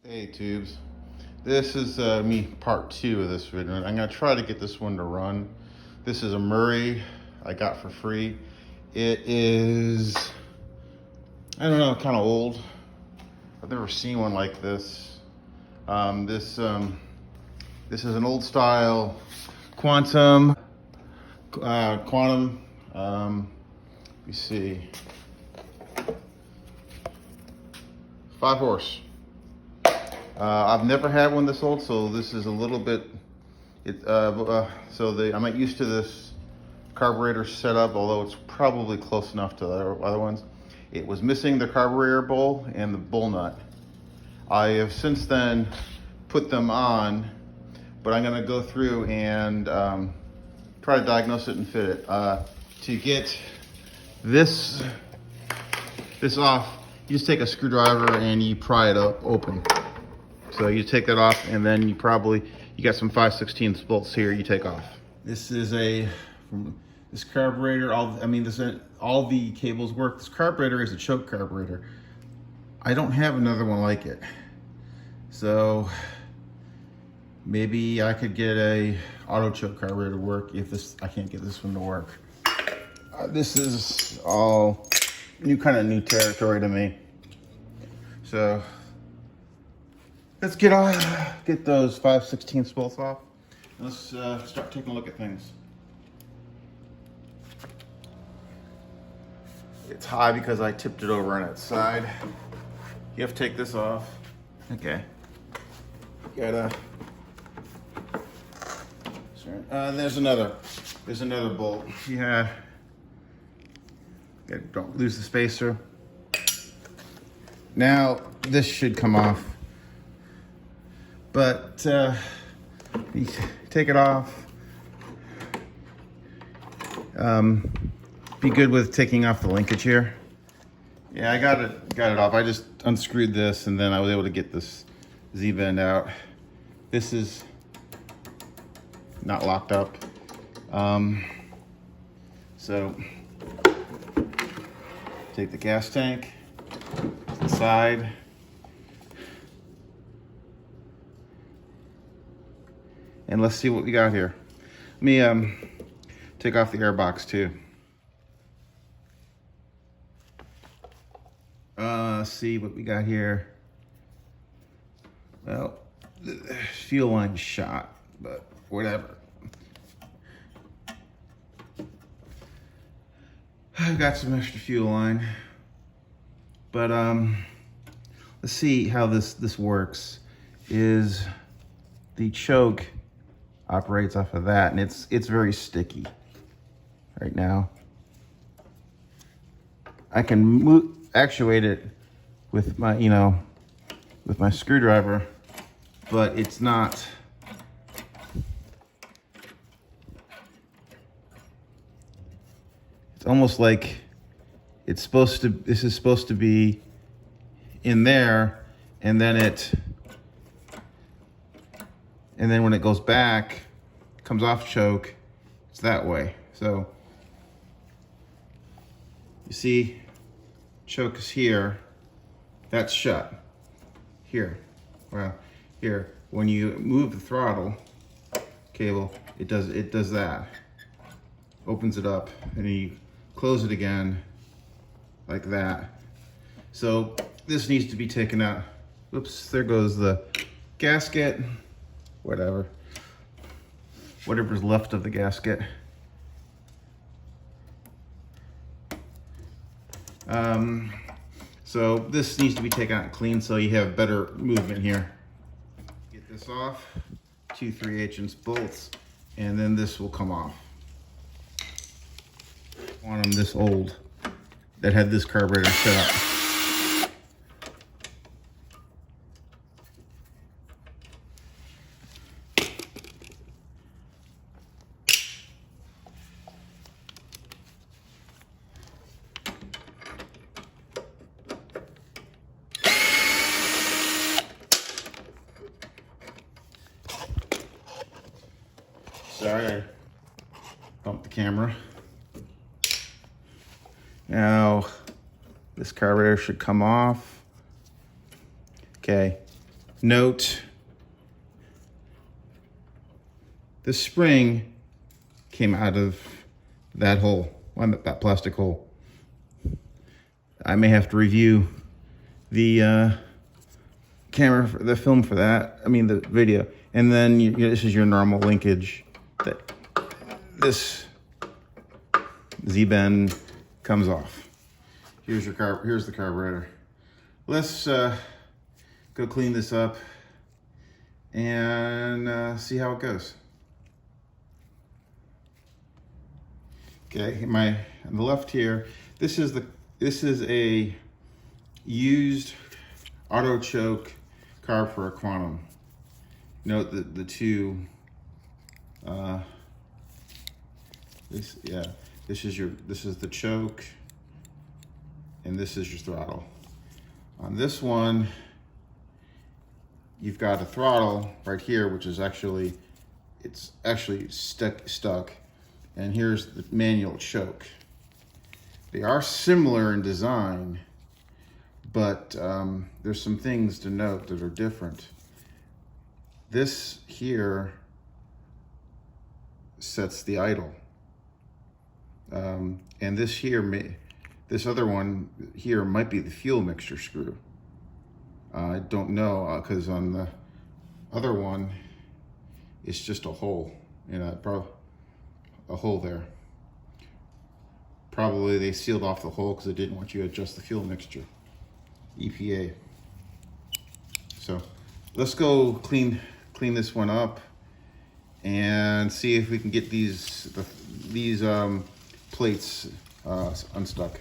Hey tubes, this is me part 2 of this video. I'm going to try to get this one to run. This is a Murray I got for free. It is, I don't know, kind of old. I've never seen one like this. This is an old style Quantum. Let me see, 5 horse. I've never had one this old, so this is a little bit. I'm not used to this carburetor setup, although it's probably close enough to the other ones. It was missing the carburetor bowl and the bowl nut. I have since then put them on, but I'm going to go through and try to diagnose it and fit it. To get this off, you just take a screwdriver and you pry it open. So you take that off, and then you got some 5/16 bolts here you take off. This is this carburetor, all the cables work. This carburetor is a choke carburetor. I don't have another one like it. So maybe I could get a auto choke carburetor to work if I can't get this one to work. This is all new territory to me. So let's get those 5/16 bolts off. Let's start taking a look at things. It's high because I tipped it over on its side. You have to take this off. Okay. There's another bolt. Yeah. Don't lose the spacer. Now this should come off. But you take it off. Be good with taking off the linkage here. Yeah, I got it off. I just unscrewed this, and then I was able to get this Z-bend out. This is not locked up. So take the gas tank to the side. And let's see what we got here. Let me take off the air box too. Let's see what we got here. Well, the fuel line's shot, but whatever. I've got some extra fuel line, but let's see how this works. Is the choke operates off of that, and it's very sticky right now. I can actuate it with my screwdriver, but it's not. It's almost like this is supposed to be in there, and then when it goes back, comes off choke, it's that way. So you see, choke is here, that's shut. Here, well, here, when you move the throttle cable, it does that. Opens it up, and you close it again like that. So this needs to be taken out. Oops, there goes the gasket. Whatever's left of the gasket. So this needs to be taken out clean so you have better movement here. Get this off, 2 3/8" bolts, and then this will come off. On them this old that had this carburetor set up. Sorry, I bumped the camera. Now, this carburetor should come off. Okay, Note, the spring came out of that hole, that plastic hole. I may have to review the camera, the film for that. I mean the video. And then this is your normal linkage. That this Z-bend comes off. Here's the carburetor. Let's go clean this up and see how it goes. Okay, on the left here, this is a used auto choke carb for a Quantum. Note that the two, this is the choke, and this is your throttle. On this one, you've got a throttle right here, which is actually stuck, and here's the manual choke. They are similar in design, but there's some things to note that are different. This here sets the idle, and this other one here might be the fuel mixture screw. I don't know, because on the other one, it's just a hole, a hole there. Probably they sealed off the hole because they didn't want you to adjust the fuel mixture. EPA. So let's go clean this one up and see if we can get these plates unstuck.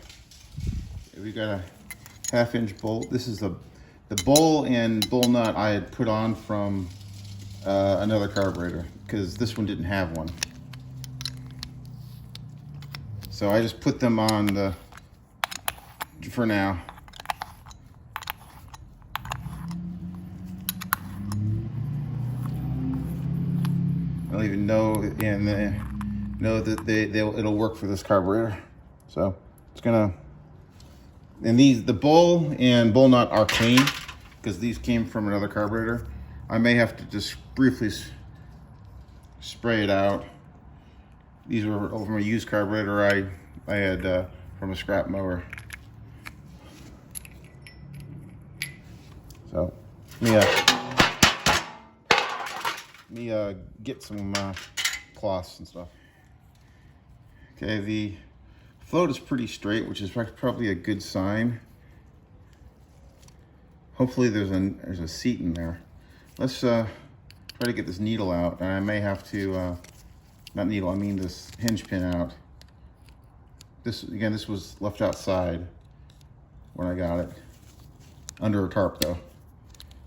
We got a 1/2-inch bolt. This is the bowl and bowl nut I had put on from another carburetor because this one didn't have one. So I just put them on for now. I don't even know, and know that it'll work for this carburetor. So it's gonna. And the bowl and bowl nut are clean because these came from another carburetor. I may have to just briefly spray it out. These were from a used carburetor I had from a scrap mower. So let me get some cloths and stuff. Okay, the float is pretty straight, which is probably a good sign. Hopefully there's a seat in there. Let's try to get this needle out, and I may have to, not needle, I mean this hinge pin out. This was left outside when I got it, under a tarp though.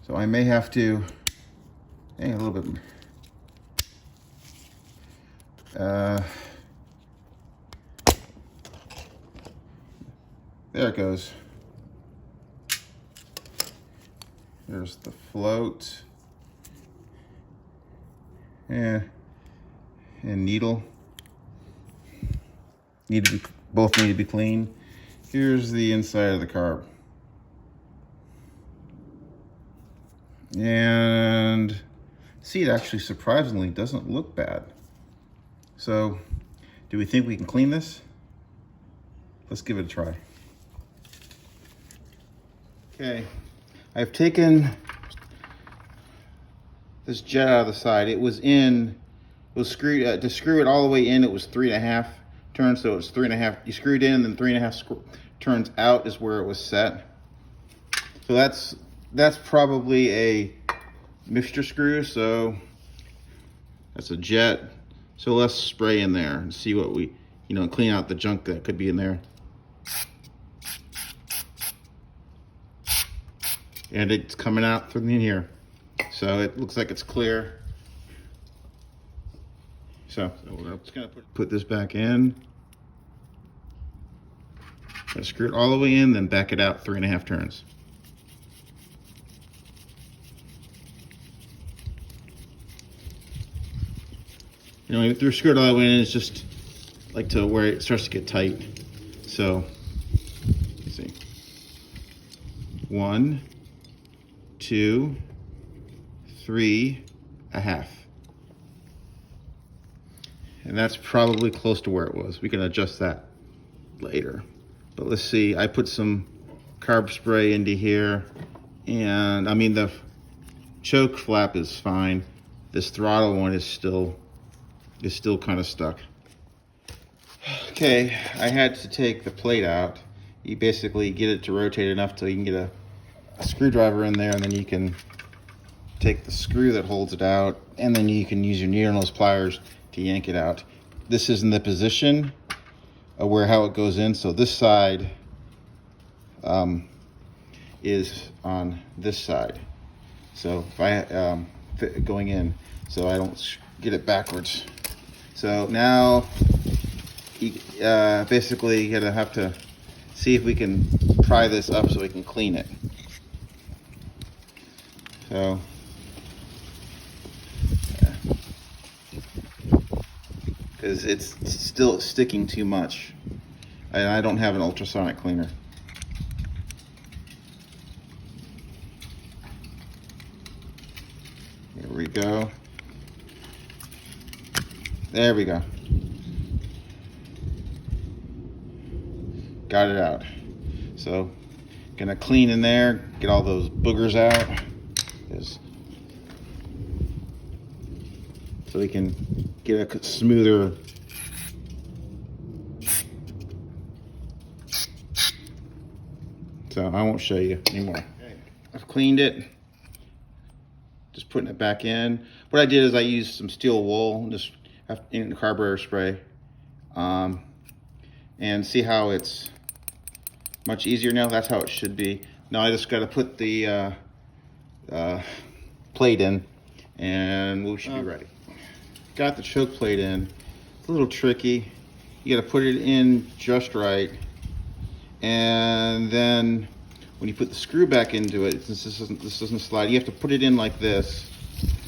So I may have to, a little bit, there it goes. There's the float and needle. Both need to be clean. Here's the inside of the carb. And seat actually surprisingly doesn't look bad. So, do we think we can clean this? Let's give it a try. Okay, I've taken this jet out of the side. It was screwed, to screw it all the way in, it was 3.5 turns, so it was 3.5, you screwed in, and then 3.5 turns out is where it was set. So that's probably a mixture screw, so that's a jet. So let's spray in there and see what we, clean out the junk that could be in there. And it's coming out from in here. So it looks like it's clear. So we're just gonna put this back in. Screw it all the way in, then back it out 3.5 turns. If you're screwed all the way in, it's just like to where it starts to get tight. So, let's see. 1, 2, 3.5. And that's probably close to where it was. We can adjust that later. But let's see, I put some carb spray into here, and I mean the choke flap is fine. This throttle one is still kind of stuck. Okay, I had to take the plate out. You basically get it to rotate enough till you can get a screwdriver in there, and then you can take the screw that holds it out, and then you can use your needle nose pliers to yank it out. This is in the position of how it goes in. So this side is on this side. So if I going in, so I don't get it backwards. So now you basically gonna have to see if we can pry this up so we can clean it. So because it's still sticking too much, and I don't have an ultrasonic cleaner. Here we go. There we go. Got it out. So gonna clean in there, get all those boogers out, so we can get a smoother so I won't show you anymore. Okay. I've cleaned it, just putting it back in. What I did is I used some steel wool just in the carburetor spray, and see how it's much easier now. That's how it should be. Now I just got to put the plate in, and we should be ready. Got the choke plate in. It's a little tricky. You got to put it in just right, and then when you put the screw back into it, since this doesn't slide, you have to put it in like this,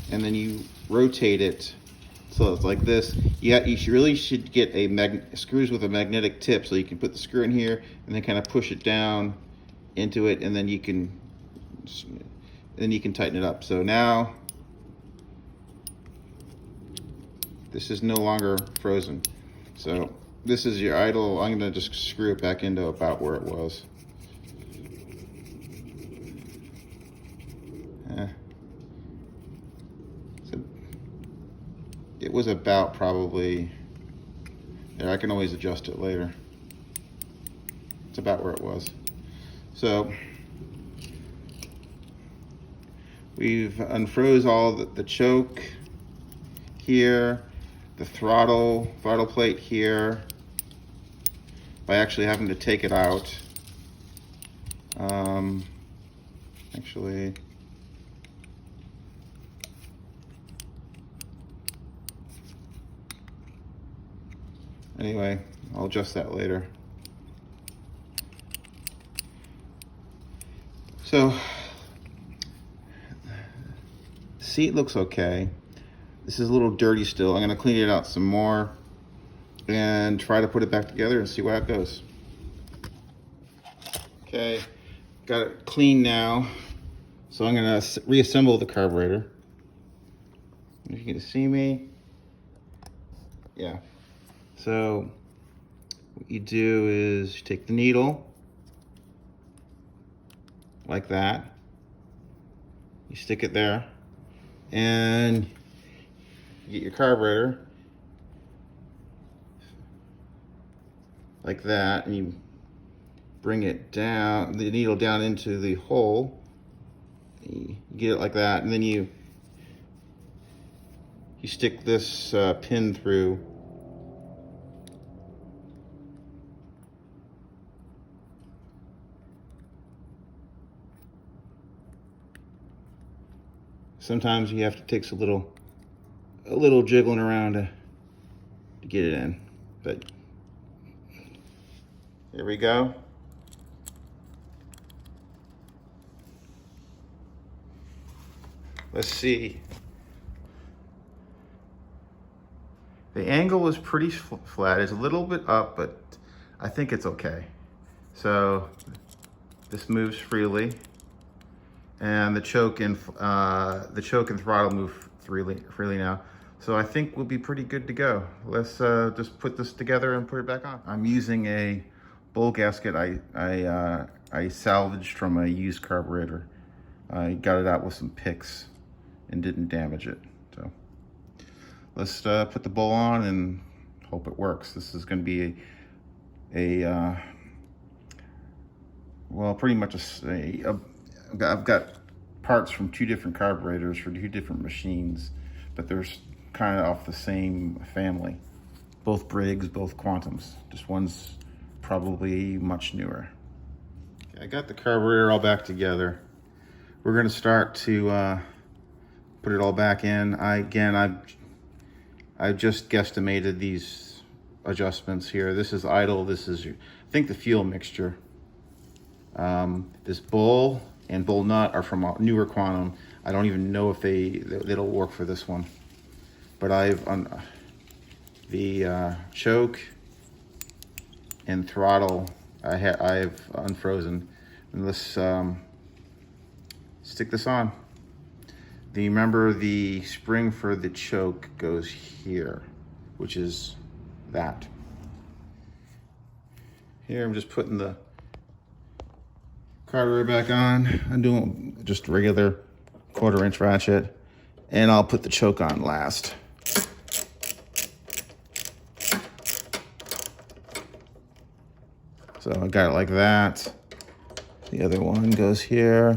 and then you rotate it so it's like this. You really should get screws with a magnetic tip, so you can put the screw in here and then kind of push it down into it, and then you can tighten it up. So now this is no longer frozen. So this is your idle. I'm gonna just screw it back into about where it was. So it was about probably there. I can always adjust it later. It's about where it was. So we've unfroze all the choke here, the throttle plate here, by actually having to take it out. Actually, anyway, I'll adjust that later. So, seat looks okay. This is a little dirty still. I'm gonna clean it out some more and try to put it back together and see where it goes. Okay, got it clean now. So I'm gonna reassemble the carburetor. If you can see me, yeah. So what you do is you take the needle like that, you stick it there, and you get your carburetor like that, and you bring it down, the needle down into the hole. You get it like that, and then you stick this pin through. Sometimes you have to take a little jiggling around to get it in, but here we go. Let's see. The angle is pretty flat. It's a little bit up, but I think it's okay. So this moves freely. and the choke and throttle move freely now. So I think we'll be pretty good to go. Let's just put this together and put it back on. I'm using a bowl gasket I salvaged from a used carburetor. I got it out with some picks and didn't damage it. So let's put the bowl on and hope it works. This is going to be well, pretty much I've got parts from 2 different carburetors for 2 different machines, but they're kind of off the same family. Both Briggs, both Quantums. Just one's probably much newer. Okay, I got the carburetor all back together. We're going to start to put it all back in. I've just guesstimated these adjustments here. This is idle. This is, I think, the fuel mixture. This bowl and bowl nut are from a newer Quantum. I don't even know if they'll work for this one. But I've the choke and throttle I've unfrozen. And let's stick this on. Remember, the spring for the choke goes here, which is that. Here I'm just putting the carburetor back on. I'm doing just a regular 1/4 inch ratchet, and I'll put the choke on last. So I got it like that. The other one goes here.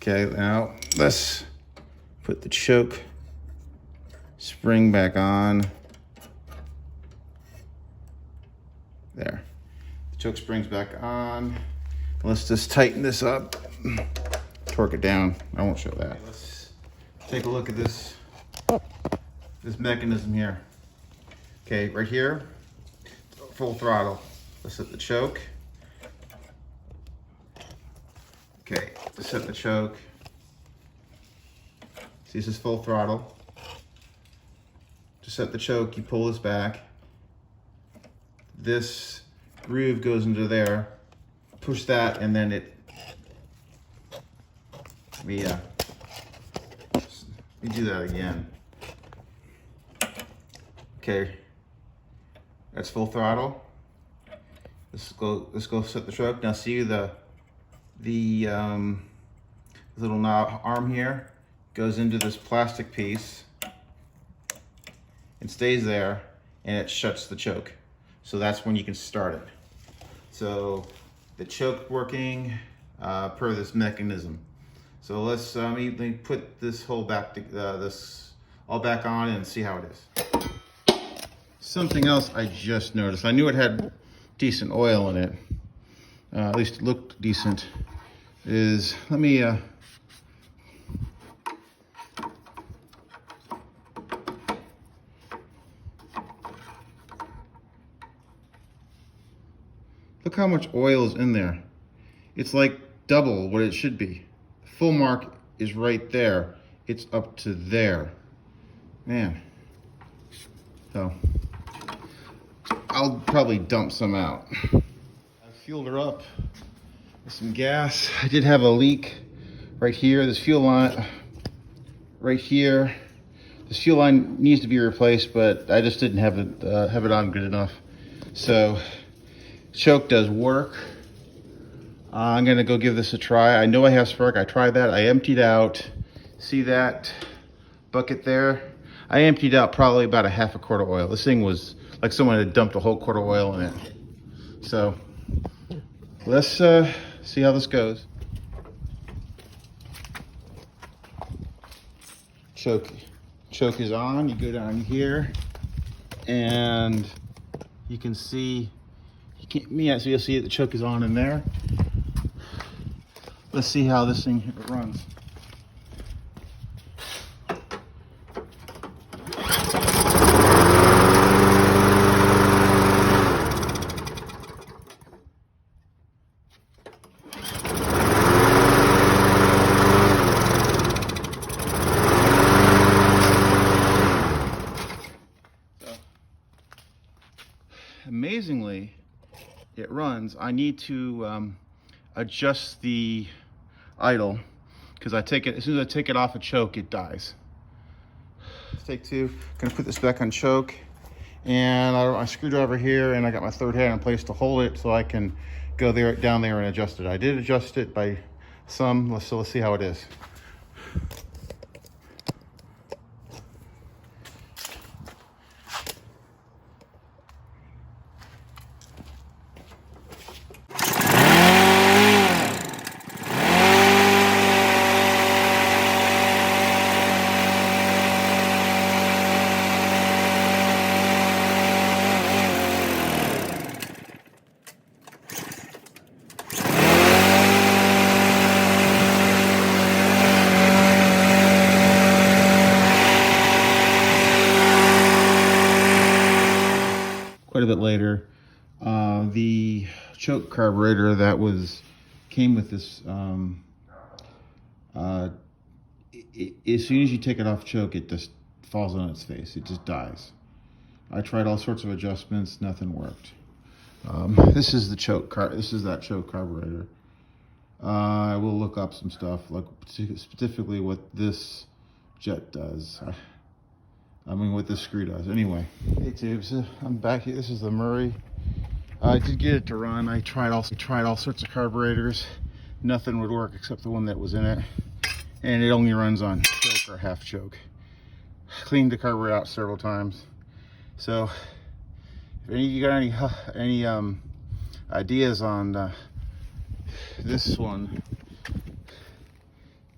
Okay, now let's put the choke spring back on. There. The choke spring's back on. Let's just tighten this up. Torque it down. I won't show that. Let's take a look at this mechanism here. Okay, right here, full throttle. Let's set the choke. Okay, to set the choke. See, this is full throttle. To set the choke, you pull this back. This groove goes into there. Push that, and then it. Let me do that again. Okay, that's full throttle. Let's go set the choke. Now see the little knob arm here goes into this plastic piece and stays there, and it shuts the choke. So that's when you can start it. So the choke working per this mechanism. So let's let me put this whole back this all back on and see how it is. Something else I just noticed. I knew it had decent oil in it. At least it looked decent. Is let me look how much oil is in there. It's like double what it should be. The full mark is right there. It's up to there. Man. So I'll probably dump some out. I fueled her up with some gas. I did have a leak right here. This fuel line right here. This fuel line needs to be replaced, but I just didn't have it on good enough. So choke does work. I'm gonna go give this a try. I know I have spark. I tried that. I emptied out. See that bucket there? I emptied out probably about a half a quart of oil. This thing was like someone had dumped a whole quart of oil in it. So let's see how this goes. Choke is on. You go down here, and you can see. So you'll see the choke is on in there. Let's see how this thing runs. amazingly, it runs. I need to adjust the idle because as soon as I take it off a choke, it dies. Take two. Gonna put this back on choke, and I got my screwdriver here, and I got my third hand in place to hold it so I can go down there and adjust it. I did adjust it by some, so let's see how it is. Quite a bit later, the choke carburetor that came with this, as soon as you take it off choke, it just falls on its face. It just dies. I tried all sorts of adjustments, nothing worked. This is the choke this is that choke carburetor. I will look up some stuff, like specifically what this jet does. I mean, what this screw does. Anyway, hey tubes, I'm back here. This is the Murray. I did get it to run. I tried all sorts of carburetors. Nothing would work except the one that was in it, and it only runs on choke or half choke. Cleaned the carburetor out several times. So, if any of you got any ideas on this one,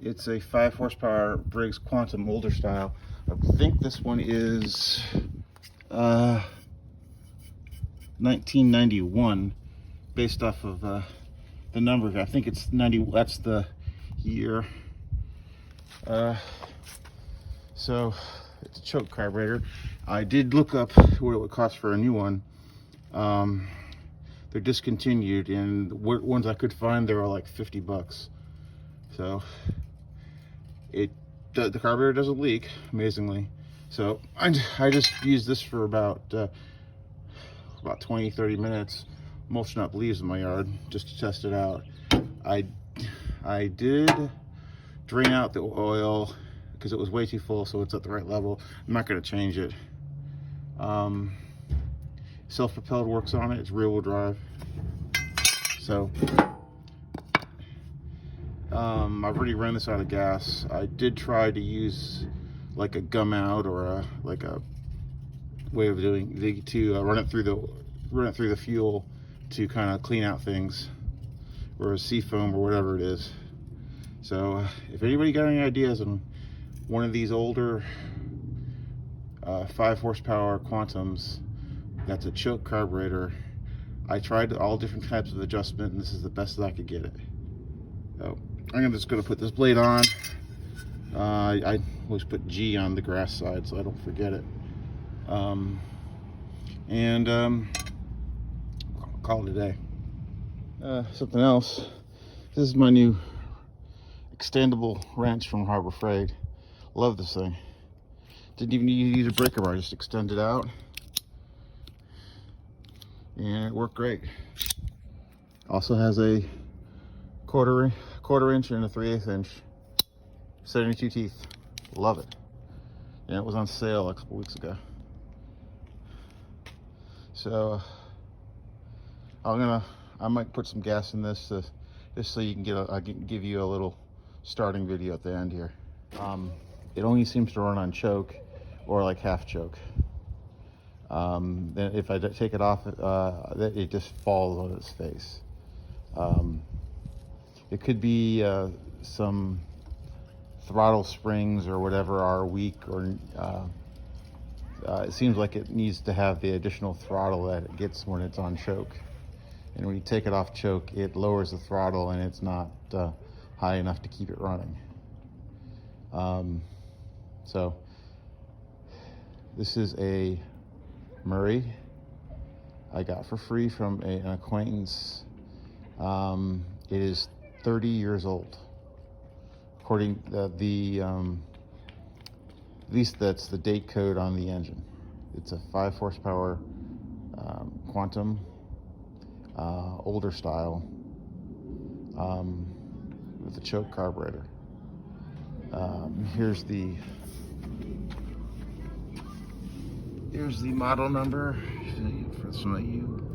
it's a 5 horsepower Briggs Quantum older style. I think this one is 1991, based off of the number. I think it's 90. That's the year. So it's a choke carburetor. I did look up what it would cost for a new one. They're discontinued, and the ones I could find, they were like $50. So the carburetor doesn't leak, amazingly. So I just used this for about 20-30 minutes, mulching up leaves in my yard just to test it out. I did drain out the oil because it was way too full, so it's at the right level. I'm not going to change it. Self-propelled works on it. It's rear-wheel drive. So I've already run this out of gas. I did try to use like a gum out or a way of doing to run it through the fuel to kind of clean out things, or a seafoam or whatever it is. So if anybody got any ideas on one of these older 5 horsepower Quantums that's a choke carburetor, I tried all different types of adjustment, and this is the best that I could get it. So I'm just going to put this blade on. I always put G on the grass side so I don't forget it. I'll call it a day. Something else. This is my new extendable wrench from Harbor Freight. Love this thing. Didn't even need to use a breaker bar, just extend it out, and it worked great. Also has a quarter inch and a 3/8 inch, 72 teeth. Love it. And it was on sale a couple weeks ago. So I might put some gas in this just so you can I can give you a little starting video at the end here. It only seems to run on choke or like half choke. Then if I take it off, it just falls on its face. It could be some throttle springs or whatever are weak, or it seems like it needs to have the additional throttle that it gets when it's on choke. And when you take it off choke, it lowers the throttle and it's not high enough to keep it running. So this is a Murray I got for free from an acquaintance. It is 30 years old, according to at least that's the date code on the engine. It's a 5 horsepower Quantum, older style, with a choke carburetor. Here's the model number for some of you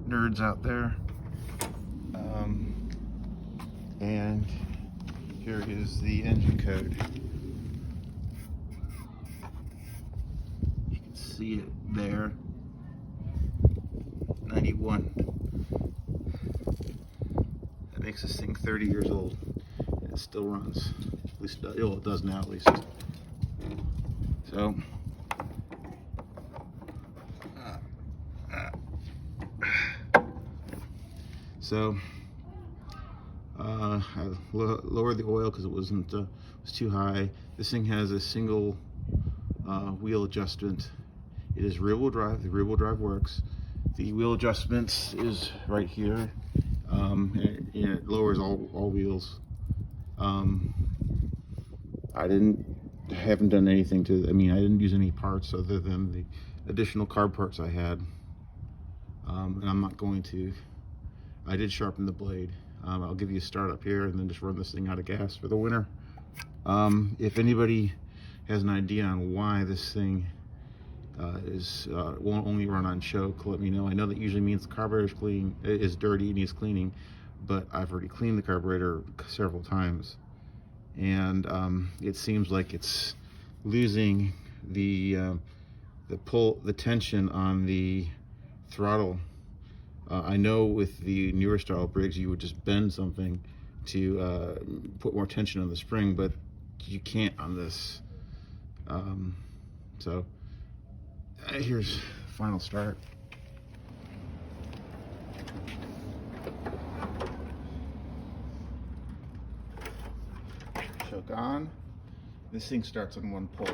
nerds out there. And here is the engine code. You can see it there. 91. That makes this thing 30 years old, and it still runs. At least it does now, at least. So, I lowered the oil because it was too high. This thing has a single wheel adjustment. It is rear-wheel drive. The rear-wheel drive works. The wheel adjustments is right here. And it lowers all wheels. I haven't done anything to. I didn't use any parts other than the additional carb parts I had. And I'm not going to. I did sharpen the blade. I'll give you a start up here and then just run this thing out of gas for the winter. If anybody has an idea on why this thing won't only run on choke, let me know. I know that usually means the carburetor is dirty and needs cleaning, but I've already cleaned the carburetor several times, and it seems like it's losing the tension on the throttle. I know with the newer style Briggs, you would just bend something to put more tension on the spring, but you can't on this. So here's final start. Choke on. This thing starts on one pull.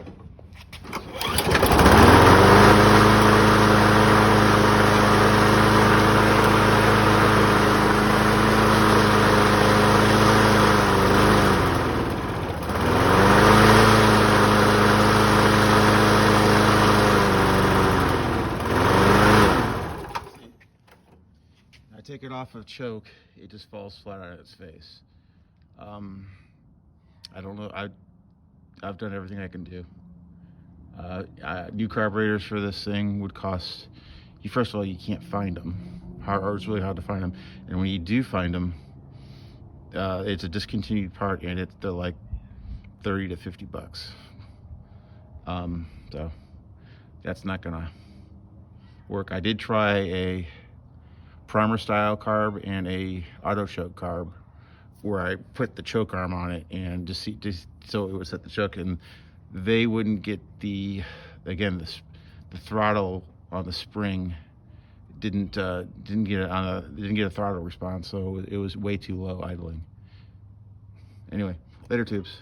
Take it off of choke, it just falls flat on its face. I don't know. I've done everything I can do. New carburetors for this thing would cost you. First of all, you can't find them. It's really hard to find them. And when you do find them, it's a discontinued part, and they're like 30 to 50 bucks. So that's not gonna work. I did try a primer style carb and a auto choke carb, where I put the choke arm on it and just so it would set the choke, and they wouldn't get the throttle on the spring didn't get a throttle response, so it was way too low idling. Anyway, later tubes.